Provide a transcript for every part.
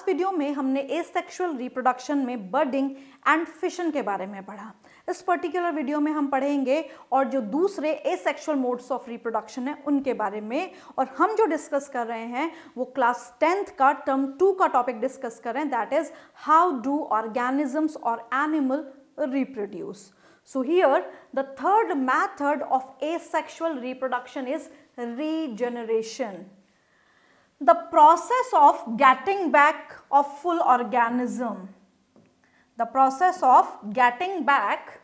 Video में हमने asexual reproduction में बर्डिंग एंड फिशन के बारे में पढ़ा। इस पर्टिकुलर वीडियो में हम पढ़ेंगे और जो दूसरे एसेक्सुअल मोड्स ऑफ रिप्रोडक्शन है उनके बारे में, और हम जो डिस्कस कर रहे हैं वो क्लास 10th का टर्म 2 का टॉपिक डिस्कस कर रहे हैं, that is how do organisms और animal reproduce. So here the third method of asexual reproduction is regeneration. The process of getting back of full organism. The process of getting back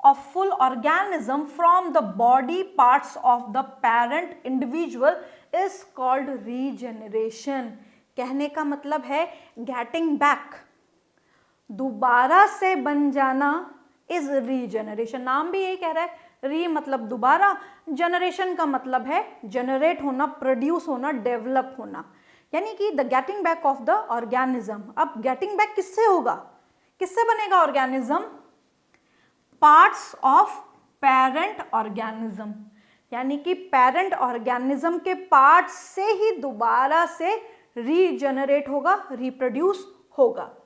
of full organism from the body parts of the parent individual is called regeneration. कहने का मतलब है getting back, दोबारा से बन जाना is regeneration. नाम भी यही कह रहा है, री मतलब दोबारा, जनरेशन का मतलब है जनरेट होना, प्रोड्यूस होना, डेवलप होना, यानी कि the getting back of the organism. अब गेटिंग बैक किससे होगा, किससे बनेगा organism? Parts of parent organism, यानी कि पेरेंट ऑर्गेनिज्म के पार्ट्स से ही दोबारा से रीजनरेट होगा, रिप्रोड्यूस होगा।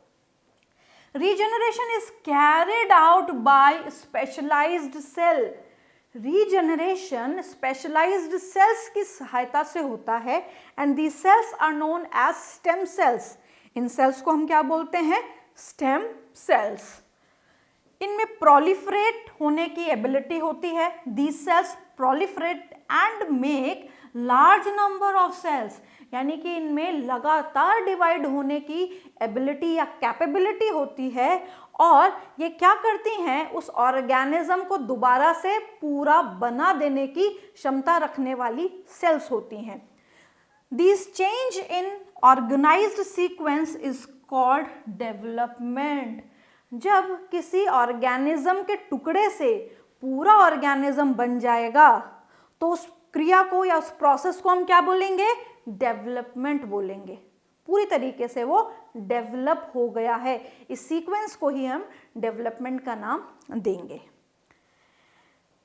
Regeneration is carried out by specialized cell. Regeneration specialized cells की सहायता से होता है and these cells are known as stem cells. In cells को हम क्या बोलते हैं? Stem cells. इनमें proliferate होने की ability होती है। These cells proliferate and make large number of cells, यानी कि इनमें लगातार डिवाइड होने की एबिलिटी या कैपेबिलिटी होती है, और ये क्या करती हैं, उस ऑर्गेनिज्म को दोबारा से पूरा बना देने की क्षमता रखने वाली सेल्स होती हैं। This change in organized sequence is called development. जब किसी ऑर्गेनिज्म के टुकड़े से पूरा ऑर्गेनिज्म बन जाएगा तो उस क्रिया को या उस प्रोसेस को हम क्या बोलेंगे? डेवलपमेंट बोलेंगे। पूरी तरीके से वो डेवलप हो गया है, इस सीक्वेंस को ही हम डेवलपमेंट का नाम देंगे।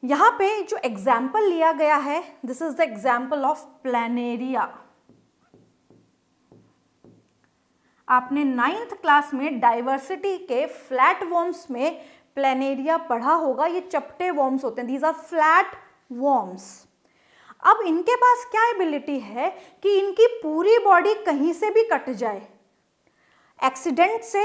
यहां पे जो एग्जाम्पल लिया गया है, this is the example of planaria. आपने 9th क्लास में डाइवर्सिटी के फ्लैट वॉर्म्स में प्लैनेरिया पढ़ा होगा। ये चपटे वॉर्म्स होते हैं, दीज आर फ्लैट वॉर्म्स। अब इनके पास क्या एबिलिटी है कि इनकी पूरी बॉडी कहीं से भी कट जाए, एक्सीडेंट से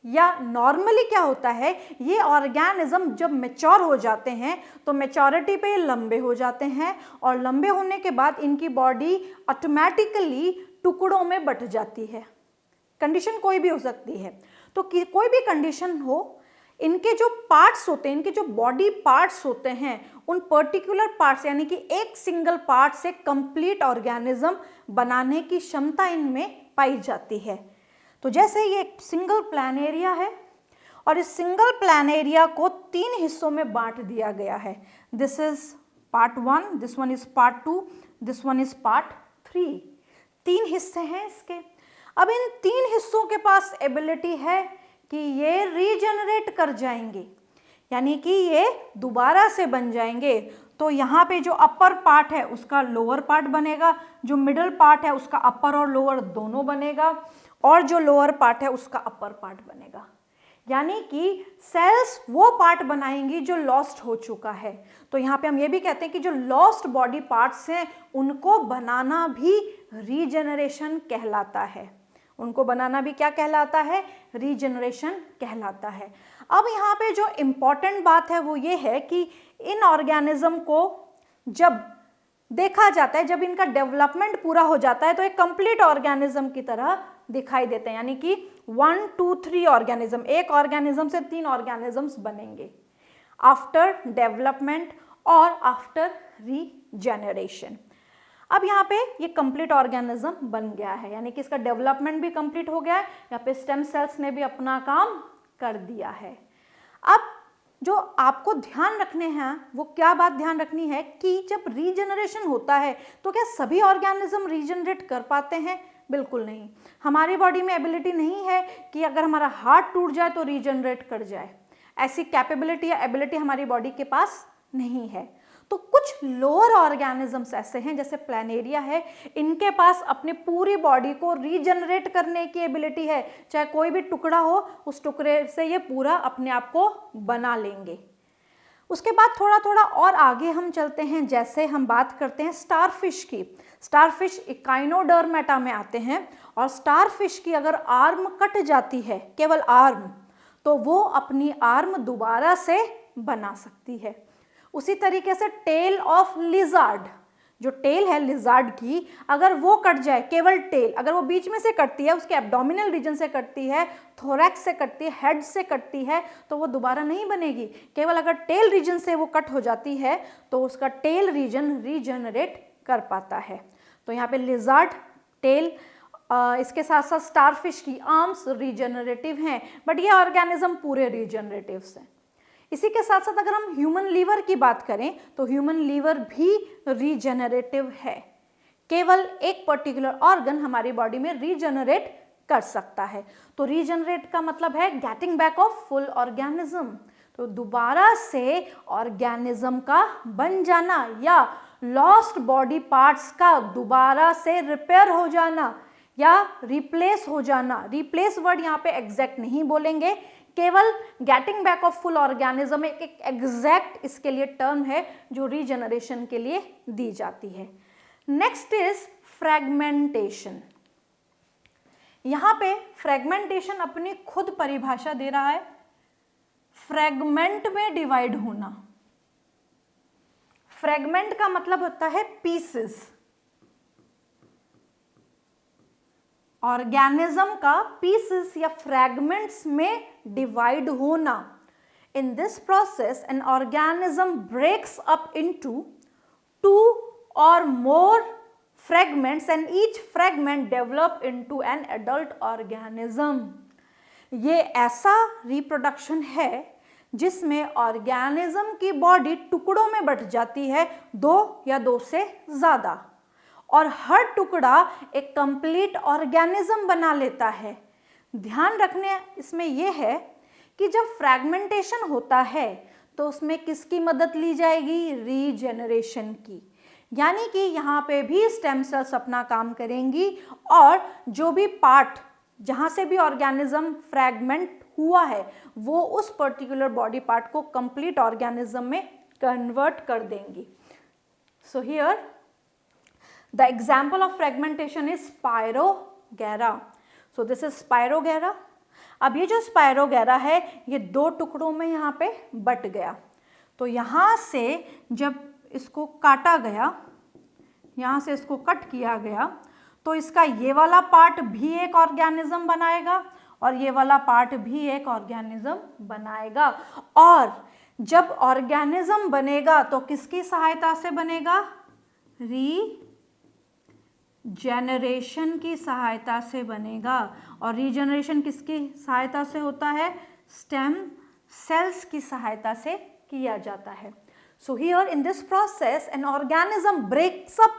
या नॉर्मली क्या होता है, ये ऑर्गेनिज्म जब मैच्योर हो जाते हैं तो मैच्योरिटी पे लंबे हो जाते हैं, और लंबे होने के बाद इनकी बॉडी ऑटोमेटिकली टुकड़ों में बट जाती है। कंडीशन कोई भी हो सकती है, तो कोई भी कंडीशन हो, इनके जो पार्ट्स होते हैं, इनके जो बॉडी पार्ट्स होते हैं, उन पर्टिकुलर पार्ट्स यानी कि एक सिंगल पार्ट से कंप्लीट ऑर्गेनिज्म बनाने की क्षमता इनमें पाई जाती है। तो जैसे ये एक सिंगल प्लैनेरिया है, और इस सिंगल प्लैनेरिया को 3 हिस्सों में बांट दिया गया है। This is part 1, this one is part 2, this one is part 3। 3 हिस्से हैं इसके। अब इन 3 हिस्सों के पास एबिलिटी है कि ये रीजनरेट कर जाएंगे, यानी कि ये दोबारा से बन जाएंगे। तो यहाँ पे जो अपर पार्ट है उसका लोअर पार्ट बनेगा, जो मिडल पार्ट है उसका अपर और लोअर दोनों बनेगा, और जो लोअर पार्ट है उसका अपर पार्ट बनेगा। यानी कि सेल्स वो पार्ट बनाएंगी जो लॉस्ट हो चुका है। तो यहाँ पे हम ये भी कहते हैं कि जो लॉस्ट बॉडी पार्ट्स हैं उनको बनाना भी रीजनरेशन कहलाता है। उनको बनाना भी क्या कहलाता है? रीजनरेशन कहलाता है। अब यहाँ पे जो इम्पॉर्टेंट बात है वो ये है कि इन ऑर्गेनिज्म को जब देखा जाता है, जब इनका डेवलपमेंट पूरा हो जाता है तो एक कंप्लीट ऑर्गेनिज्म की तरह दिखाई देते हैं, यानी कि 1 2 3 ऑर्गेनिज्म, एक ऑर्गेनिज्म से 3 ऑर्गेनिजम्स बनेंगे आफ्टर डेवलपमेंट और आफ्टर रीजेनरेशन। अब यहाँ पे ये कंप्लीट ऑर्गेनिज्म बन गया है, यानी कि इसका डेवलपमेंट भी कंप्लीट हो गया है, यहाँ पे स्टेम सेल्स ने भी अपना काम कर दिया है। अब जो आपको ध्यान रखने हैं वो क्या बात ध्यान रखनी है कि जब रीजनरेशन होता है तो क्या सभी ऑर्गेनिज्म रीजनरेट कर पाते हैं? बिल्कुल नहीं। हमारी बॉडी में एबिलिटी नहीं है कि अगर हमारा हार्ट टूट जाए तो रीजनरेट कर जाए, ऐसी कैपेबिलिटी या एबिलिटी हमारी बॉडी के पास नहीं है। तो कुछ लोअर ऑर्गेनिजम्स ऐसे हैं जैसे प्लैनेरिया है, इनके पास अपनी पूरी बॉडी को रीजनरेट करने की एबिलिटी है, चाहे कोई भी टुकड़ा हो उस टुकड़े से ये पूरा अपने आप को बना लेंगे। उसके बाद थोड़ा थोड़ा और आगे हम चलते हैं, जैसे हम बात करते हैं स्टारफिश की। स्टारफिश इकाइनोडर्मेटा में आते हैं और स्टारफिश की अगर आर्म कट जाती है, केवल आर्म, तो वो अपनी आर्म दोबारा से बना सकती है। उसी तरीके से टेल ऑफ लिजार्ड, जो टेल है लिजार्ड की, अगर वो कट जाए, केवल टेल, अगर वो बीच में से कटती है, उसके एब्डोमिनल रीजन से कटती है, थोरैक्स से कटती है, हेड से कटती है, तो वो दोबारा नहीं बनेगी। केवल अगर टेल रीजन से वो कट हो जाती है तो उसका टेल रीजन रीजनरेट कर पाता है। तो यहाँ पे लिजार्ड, टेल, इसके साथ साथ स्टारफिश की आर्म्स रीजनरेटिव हैं, बट ये ऑर्गेनिज्म पूरे रीजनरेटिव्स हैं। इसी के साथ साथ अगर हम ह्यूमन लीवर की बात करें तो ह्यूमन लीवर भी रीजनरेटिव है। केवल एक पर्टिकुलर ऑर्गन हमारी बॉडी में रीजनरेट कर सकता है। तो रीजनरेट का मतलब है getting back of full organism, तो दोबारा से ऑर्गेनिज्म का बन जाना या लॉस्ट बॉडी पार्ट्स का दोबारा से रिपेयर हो जाना या रिप्लेस हो जाना। रिप्लेस वर्ड यहाँ पे एग्जैक्ट नहीं बोलेंगे, केवल getting back of full organism एक एग्जैक्ट इसके लिए टर्म है जो रीजनरेशन के लिए दी जाती है। Next is fragmentation. यहां पे फ्रैगमेंटेशन अपनी खुद परिभाषा दे रहा है, फ्रैगमेंट में डिवाइड होना। फ्रैगमेंट का मतलब होता है पीसेस, ऑर्गेनिज्म का पीसेस या फ्रैगमेंट्स में डिवाइड होना। In this process an organism breaks up into 2 or more fragments and each fragment develop into an adult organism। ये ऐसा रिप्रोडक्शन है जिसमें ऑर्गेनिज्म की बॉडी टुकड़ों में बट जाती है, 2 या 2 से ज़्यादा, और हर टुकड़ा एक कंप्लीट ऑर्गेनिज्म बना लेता है। ध्यान रखने इसमें यह है कि जब फ्रैगमेंटेशन होता है तो उसमें किसकी मदद ली जाएगी? रीजेनरेशन की। यानी कि यहाँ पे भी स्टेम सेल्स अपना काम करेंगी और जो भी पार्ट जहाँ से भी ऑर्गेनिज्म फ्रैगमेंट हुआ है वो उस पर्टिकुलर बॉडी पार्ट को कंप्लीट ऑर्गेनिज्म में कन्वर्ट कर देंगी। So here the example of fragmentation is spirogyra. So this is spirogyra. अब ये जो स्पायरोगैरा है ये 2 टुकड़ों में यहाँ पे बट गया, तो यहाँ से जब इसको काटा गया, यहाँ से इसको कट किया गया, तो इसका ये वाला पार्ट भी एक ऑर्गेनिज्म बनाएगा और ये वाला पार्ट भी एक ऑर्गेनिज्म बनाएगा। और जब ऑर्गेनिज्म बनेगा तो किसकी सहायता से बनेगा? रीजेनरेशन की सहायता से बनेगा। और रीजेनरेशन किसकी सहायता से होता है? स्टेम सेल्स की सहायता से किया जाता है। So here in this process an organism breaks up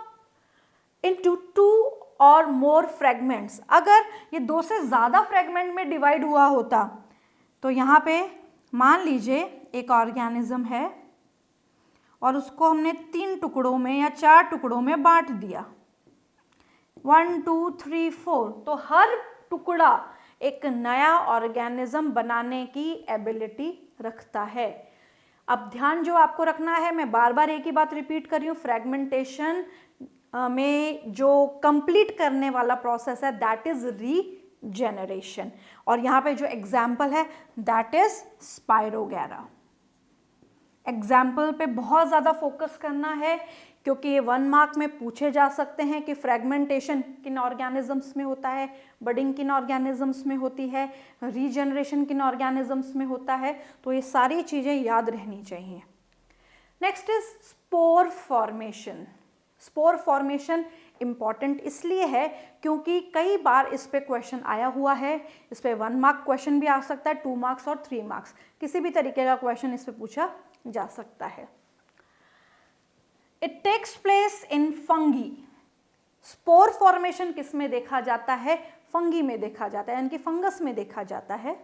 into 2 or more fragments। अगर ये 2 से ज़्यादा फ्रैगमेंट में डिवाइड हुआ होता तो यहाँ पे मान लीजिए एक ऑर्गेनिज्म है और उसको हमने 3 टुकड़ों में या 4 टुकड़ों में बांट दिया, 1 2 3 4, तो हर टुकड़ा एक नया ऑर्गेनिज्म बनाने की एबिलिटी रखता है। अब ध्यान जो आपको रखना है, मैं बार बार एक ही बात रिपीट कर रही हूँ, फ्रैगमेंटेशन में जो कंप्लीट करने वाला प्रोसेस है दैट इज रीजेनरेशन, और यहाँ पे जो एग्जाम्पल है दैट इज स्पायरोगैरा। एग्जाम्पल पे बहुत ज़्यादा फोकस करना है क्योंकि ये 1 मार्क में पूछे जा सकते हैं कि फ्रैगमेंटेशन किन ऑर्गेनिजम्स में होता है, बडिंग किन ऑर्गेनिजम्स में होती है, रीजेनरेशन किन ऑर्गेनिजम्स में होता है, तो ये सारी चीज़ें याद रहनी चाहिए। Next is spore formation. Spore formation important इसलिए है क्योंकि कई बार इस पे क्वेश्चन आया हुआ है। इस पे 1 मार्क क्वेश्चन भी आ सकता है, 2 मार्क्स और 3 मार्क्स, किसी भी तरीके का क्वेश्चन इस पे पूछा जा सकता है। It takes place in fungi. Spore formation किस में देखा जाता है? फंगी में देखा जाता है, यानी कि फंगस में देखा जाता है।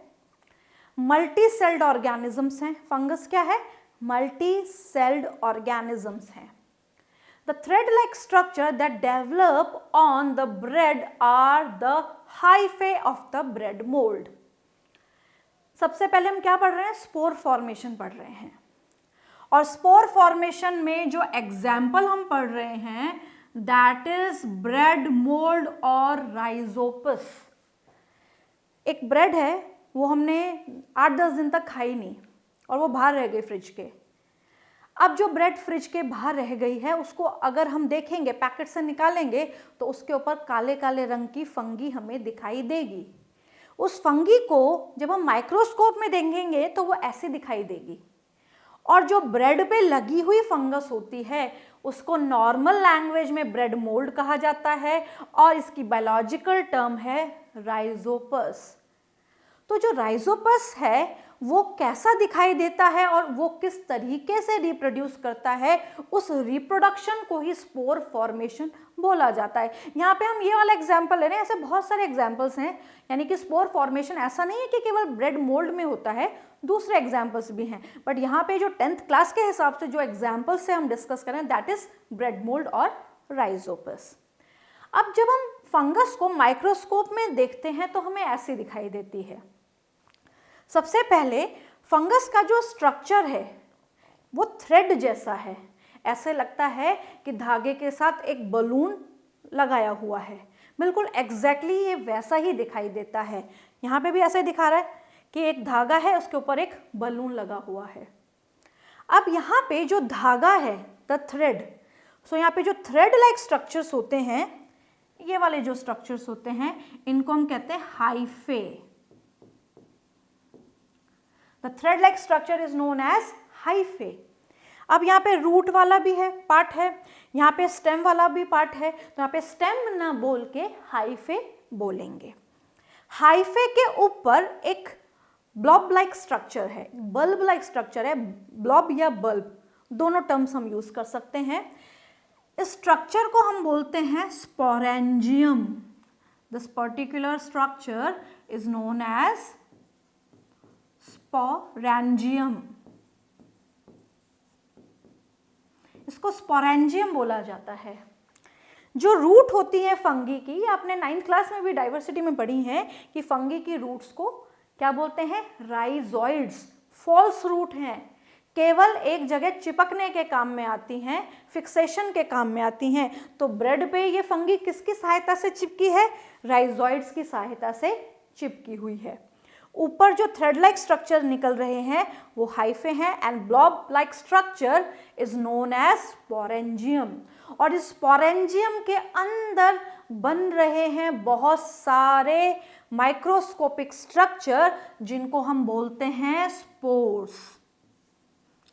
मल्टी सेल्ड ऑर्गेनिजम्स हैं। फंगस क्या है? मल्टी सेल्ड ऑर्गेनिजम्स हैं। The thread-like structure that develop on the bread are the hyphae of the bread mold. सबसे पहले हम क्या पढ़ रहे हैं? स्पोर फॉर्मेशन पढ़ रहे हैं, और स्पोर फॉर्मेशन में जो एग्जाम्पल हम पढ़ रहे हैं दैट इज ब्रेड मोल्ड और राइजोपस। एक ब्रेड है, वो हमने 8-10 दिन तक खाई नहीं और वो बाहर रह गई फ्रिज के। अब जो ब्रेड फ्रिज के बाहर रह गई है उसको अगर हम देखेंगे, पैकेट से निकालेंगे, तो उसके ऊपर काले काले रंग की फंगी हमें दिखाई देगी। उस फंगी को जब हम माइक्रोस्कोप में देखेंगे तो वो ऐसे दिखाई देगी, और जो ब्रेड पे लगी हुई फंगस होती है उसको नॉर्मल लैंग्वेज में ब्रेड मोल्ड कहा जाता है, और इसकी बायोलॉजिकल टर्म है राइजोपस। तो जो राइजोपस है वो कैसा दिखाई देता है और वो किस तरीके से रिप्रोड्यूस करता है, उस रिप्रोडक्शन को ही स्पोर फॉर्मेशन बोला जाता है। यहाँ पे हम ये वाला एग्जाम्पल ले रहे हैं, ऐसे बहुत सारे एग्जाम्पल्स हैं। यानी कि स्पोर फॉर्मेशन ऐसा नहीं है कि केवल ब्रेड मोल्ड में होता है, दूसरे एग्जाम्पल्स भी हैं, बट यहाँ पे जो 10th क्लास के हिसाब से जो एग्जाम्पल्स से हम डिस्कस करें दैट इज ब्रेड मोल्ड और राइजोपस। अब जब हम फंगस को माइक्रोस्कोप में देखते हैं तो हमें ऐसी दिखाई देती है। सबसे पहले फंगस का जो स्ट्रक्चर है वो थ्रेड जैसा है, ऐसे लगता है कि धागे के साथ एक बलून लगाया हुआ है। बिल्कुल एग्जैक्टली ये वैसा ही दिखाई देता है। यहाँ पे भी ऐसे दिखा रहा है कि एक धागा है, उसके ऊपर एक बलून लगा हुआ है। अब यहाँ पे जो धागा है, द थ्रेड, सो यहाँ पे जो थ्रेड लाइक स्ट्रक्चर्स होते हैं, ये वाले जो स्ट्रक्चर्स होते हैं, इनको हम कहते हैं hyphae. The thread-like structure is known as hyphae. अब यहाँ पे रूट वाला भी है पार्ट है, यहाँ पे स्टेम वाला भी पार्ट है, तो यहाँ पे स्टेम ना बोल के हाइफे बोलेंगे। हाइफे के ऊपर एक ब्लॉब लाइक स्ट्रक्चर है, बल्ब लाइक स्ट्रक्चर है, ब्लॉब या बल्ब दोनों टर्म्स हम यूज कर सकते हैं। इस स्ट्रक्चर को हम बोलते हैं sporangium. This particular structure is known as sporangium. इसको स्पोरेंजियम बोला जाता है। जो रूट होती है फंगी की, आपने 9th क्लास में भी डाइवर्सिटी में पढ़ी है कि फंगी की रूट्स को क्या बोलते हैं? राइजोइड्स। फॉल्स रूट हैं, केवल एक जगह चिपकने के काम में आती हैं, फिक्सेशन के काम में आती हैं। तो ब्रेड पे ये फंगी किसकी सहायता से चिपकी है? राइजोइड्स की सहायता से चिपकी हुई है। ऊपर जो थ्रेड लाइक स्ट्रक्चर निकल रहे हैं वो हाइफे हैं, and blob like structure is known as sporangium. और इस स्पोरेंजियम के अंदर बन रहे हैं बहुत सारे माइक्रोस्कोपिक स्ट्रक्चर जिनको हम बोलते हैं स्पोर्स।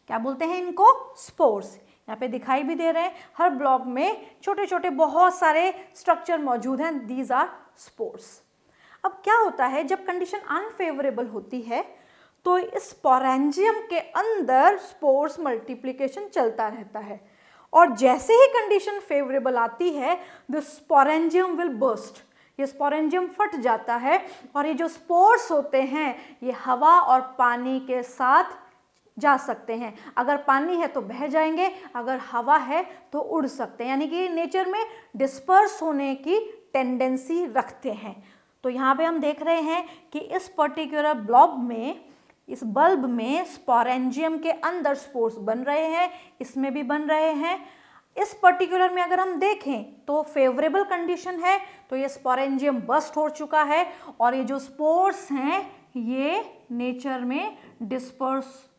क्या बोलते हैं इनको? स्पोर्स। यहाँ पे दिखाई भी दे रहे हैं, हर ब्लॉब में छोटे छोटे बहुत सारे स्ट्रक्चर मौजूद हैं, दीज आर स्पोर्स। अब क्या होता है जब कंडीशन अनफेवरेबल होती है तो इस स्पोरेंजियम के अंदर स्पोर्स मल्टीप्लिकेशन चलता रहता है, और जैसे ही कंडीशन फेवरेबल आती है द स्पोरेंजियम विल बर्स्ट। ये स्पोरेंजियम फट जाता है, और ये जो स्पोर्स होते हैं ये हवा और पानी के साथ जा सकते हैं। अगर पानी है तो बह जाएंगे, अगर हवा है तो उड़ सकते हैं, यानी कि नेचर में डिस्पर्स होने की टेंडेंसी रखते हैं। तो यहाँ पे हम देख रहे हैं कि इस पर्टिकुलर ब्लॉब में, इस बल्ब में स्पोरेंजियम के अंदर स्पोर्स बन रहे हैं, इसमें भी बन रहे हैं। इस पर्टिकुलर में अगर हम देखें तो फेवरेबल कंडीशन है, तो ये स्पोरेंजियम बस्ट हो चुका है, और ये जो स्पोर्स हैं ये नेचर में डिस्पर्स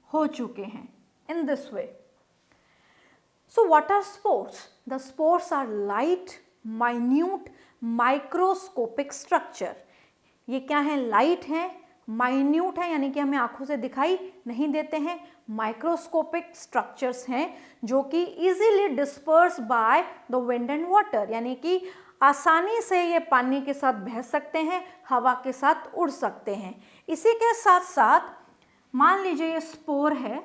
हो चुके हैं in this way. So what are spores? The spores are light minute microscopic structure. ये क्या है? लाइट है, माइन्यूट है, यानी कि हमें आंखों से दिखाई नहीं देते हैं, माइक्रोस्कोपिक स्ट्रक्चर्स हैं जो कि easily disperse by the wind and water, यानी कि आसानी से ये पानी के साथ बह सकते हैं, हवा के साथ उड़ सकते हैं। इसी के साथ साथ मान लीजिए ये स्पोर है,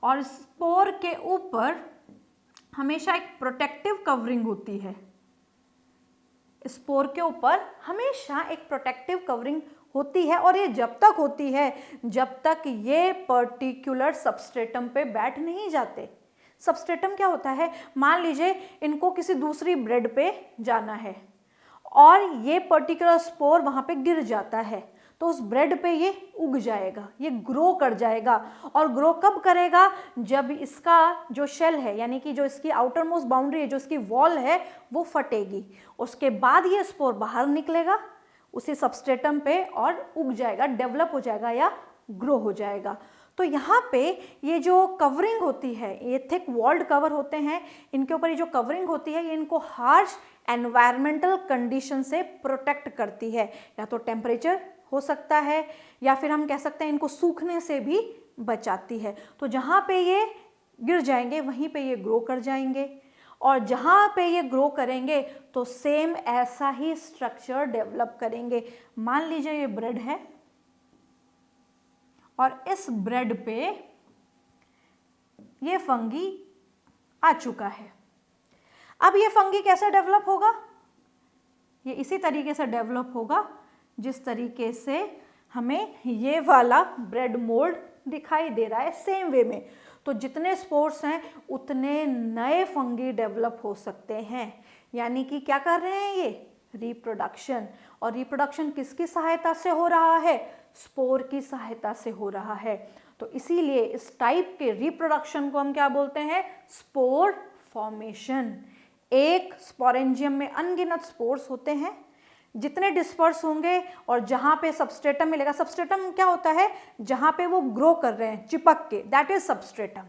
और स्पोर के ऊपर हमेशा एक प्रोटेक्टिव कवरिंग होती है। स्पोर के ऊपर हमेशा एक प्रोटेक्टिव कवरिंग होती है, और ये जब तक होती है जब तक ये पर्टिकुलर सबस्ट्रेटम पे बैठ नहीं जाते। सबस्ट्रेटम क्या होता है, मान लीजिए इनको किसी दूसरी ब्रेड पे जाना है और ये पर्टिकुलर स्पोर वहाँ पे गिर जाता है, तो उस ब्रेड पे ये उग जाएगा, ये ग्रो कर जाएगा। और ग्रो कब करेगा, जब इसका जो शेल है यानी कि जो इसकी आउटर मोस्ट बाउंड्री है, जो इसकी वॉल है, वो फटेगी। उसके बाद ये स्पोर बाहर निकलेगा उसी सबस्ट्रेटम पे और उग जाएगा, डेवलप हो जाएगा या ग्रो हो जाएगा। तो यहाँ पे ये जो कवरिंग होती है, ये थिक वॉल्ड कवर होते हैं, इनके ऊपर ये जो कवरिंग होती है ये इनको हार्श एनवायरमेंटल कंडीशन से प्रोटेक्ट करती है। या तो टेम्परेचर हो सकता है या फिर हम कह सकते हैं इनको सूखने से भी बचाती है। तो जहाँ पे ये गिर जाएंगे वहीं पे ये ग्रो कर जाएंगे, और जहाँ पे ये ग्रो करेंगे तो सेम ऐसा ही स्ट्रक्चर डेवलप करेंगे। मान लीजिए ये ब्रेड है और इस ब्रेड पे ये फंगी आ चुका है। अब ये फंगी कैसे डेवलप होगा, ये इसी तरीके से डेवलप होगा जिस तरीके से हमें ये वाला ब्रेड मोल्ड दिखाई दे रहा है, सेम वे में। तो जितने स्पोर्स हैं उतने नए फंगी डेवलप हो सकते हैं। यानी कि क्या कर रहे हैं ये, रिप्रोडक्शन। और रिप्रोडक्शन किसकी सहायता से हो रहा है, स्पोर की सहायता से हो रहा है। तो इसीलिए इस टाइप के रिप्रोडक्शन को हम क्या बोलते हैं, स्पोर फॉर्मेशन। एक स्पोरेंजियम में अनगिनत स्पोर्स होते हैं, जितने डिस्पर्स होंगे और जहाँ पे सबस्ट्रेटम मिलेगा, सबस्ट्रेटम क्या होता है, जहाँ पे वो ग्रो कर रहे हैं चिपक के, दैट इज सबस्ट्रेटम।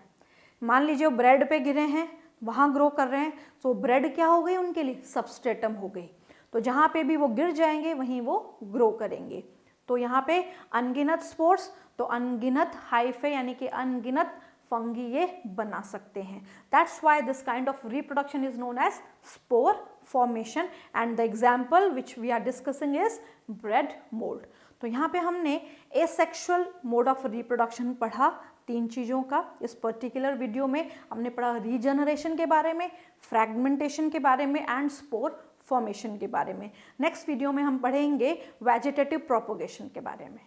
मान लीजिए वो ब्रेड पे गिरे हैं, वहाँ ग्रो कर रहे हैं, तो ब्रेड क्या हो गई उनके लिए, सबस्ट्रेटम हो गई। तो जहाँ पे भी वो गिर जाएंगे वहीं वो ग्रो करेंगे। तो यहाँ पे अनगिनत स्पोर्स, तो अनगिनत हाइफे यानी कि अनगिनत फंगी ये बना सकते हैं। That's why this kind of reproduction is known as spore formation, and the example which we are discussing is bread mould. तो यहाँ पे हमने एसेक्सुअल मोड ऑफ रिप्रोडक्शन पढ़ा, 3 चीज़ों का। इस पर्टिकुलर वीडियो में हमने पढ़ा रीजनरेशन के बारे में, फ्रैगमेंटेशन के बारे में एंड स्पोर फॉर्मेशन के बारे में। नेक्स्ट वीडियो में हम पढ़ेंगे वेजिटेटिव प्रोपोगेशन के बारे में।